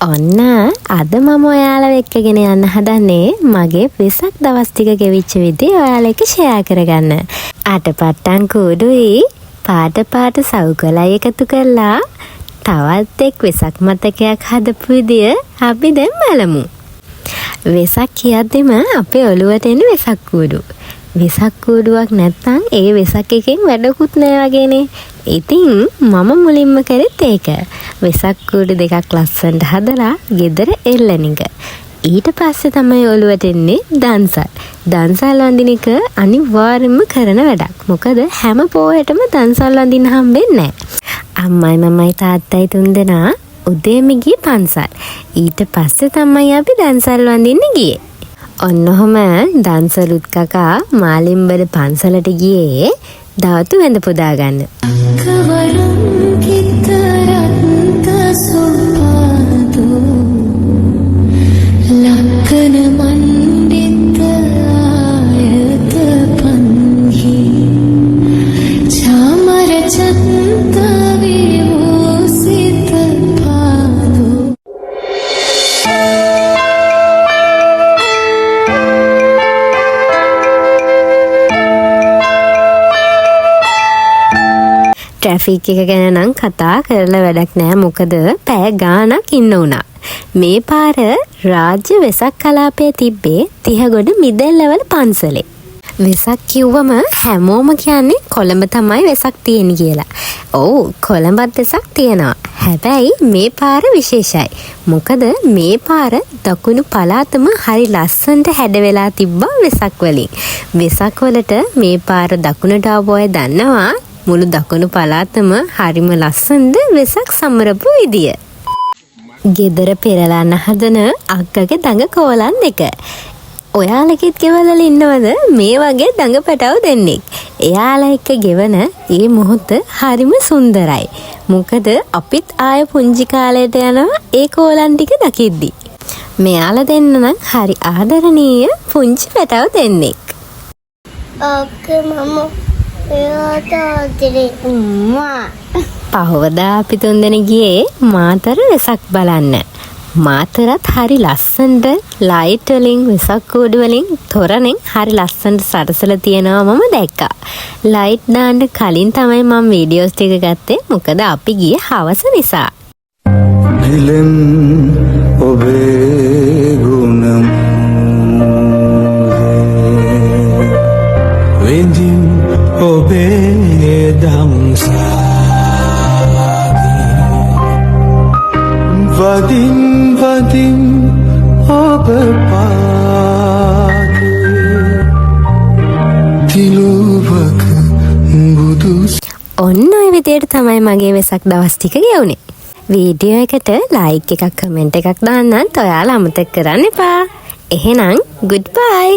ඔන්න අද මම ඔයාලව එක්කගෙන යන්න හදන්නේ මගේ වෙසක් දවස් ටික ගෙවිච්ච විදිහ ඔයාලා එක්ක ෂෙයා කරගන්න. අටපට්ටම් කූඩුයි පාට පාට සවුකලයි එකතු කරලා තවත් එක් වෙසක් මතකයක් හදපු විදිය අපි දැන් බලමු. වෙසක් කියද්දිම අපේ ඔළුවට එන්නේ වෙසක් කූඩු. වෙසක් කූඩුවක් නැත්තම් ඒ වෙසක් එකෙන් වැඩකුත් නෑ වගේනේ. ඉතින් මම මුලින්ම කරෙත් ඒක. වෙසක් කූඩු දෙකක් ලස්සනට හදලා ගෙදර එල්ලන එක. ඊට පස්සේ තමයි ඔළුවට එන්නේ දන්සල්. දන්සල් වඳින එක අනිවාර්යෙන්ම කරන වැඩක්. මොකද හැම පොහෙටම දන්සල් වඳින්න හම්බෙන්නේ නෑ. අම්මයි මමයි තාත්තයි තුන්දෙනා උදේම ගියේ පන්සල්. ඊට පස්සේ තමයි අපි දන්සල් වඳින්න ගියේ. ඔන්න ඔහම දන්සලුත් කකා මාලිම්බල පන්සලට ගියේ ධාතු වැඳ පුදා ගන්න. ට්‍රැෆික් එක ගැන නම් කතා කරලා වැඩක් නෑ. මොකද පැය ගාණක් ඉන්න උනා. මේ පාර රාජ්‍ය වෙසක් කලාපයේ තිබ්බේ තිහගොඩ මිදෙල්ලවල පන්සලේ. වෙසක් කිව්වම හැමෝම කියන්නේ කොළඹ තමයි වෙසක් තියෙන්නේ කියලා. ඔව් කොළඹත් වෙසක් තියෙනවා. හැබැයි මේ පාර විශේෂයි. මොකද මේ පාර දකුණු පළාතම හරි ලස්සනට හැඩ වෙලා තිබ්බා වෙසක් වලින්. වෙසක් වලට මේ පාර දකුණට ආව අය දන්නවා මුළු දකුණු පළාතම හරිම ලස්සනද වෙසක් සමරපු විදිය. ගෙදර පෙරලන්න හදන අක්කගේ දඟ කෝලන් දෙක. ඔයාලගෙත් ගෙවලල ඉන්නවද මේ වගේ දඟ පැටව දෙන්නෙක්? එයාලා එක්ක ගෙවන ඒ මොහොත හරිම සුන්දරයි. මොකද අපිත් ආය පුංචි කාලයට යනවා ඒ කෝලන් ටික දකිද්දි. මෙයාලා දෙන්න නම් හරි ආදරණීය පුංචි පැටව දෙන්නෙක්. ඔක්කේ මම පහවදා අපි තුන්දෙන ගියේ මාතර වෙසක් බලන්න. මාතරත් හරි ලස්සනට ලයිට් වලින් වෙසක් කූඩු වලින් තොරණෙන් හරි ලස්සනට සරසලා තියෙනවා මම දැක්කා. ලයිට් දාන්න කලින් තමයි මම වීඩියෝස් ටික ගත්තේ. මොකද අපි ගියේ හවස නිසා. දිලෙන් ඔබේ ගුණම් වෙන්දින් ඔබේ දම්සාදී වදින් වදින් ඔබ පාදේ තිලුවක බුදු. ඔන්න ඔය විදියට තමයි මගේ වෙසක් දවස් ටික ගෙවුනේ. වීඩියෝ එකට ලයික් එකක් කමෙන්ට් එකක් දාන්නත් ඔයාලා අමතක කරන්න එපා. එහෙනම් ගුඩ් බයි.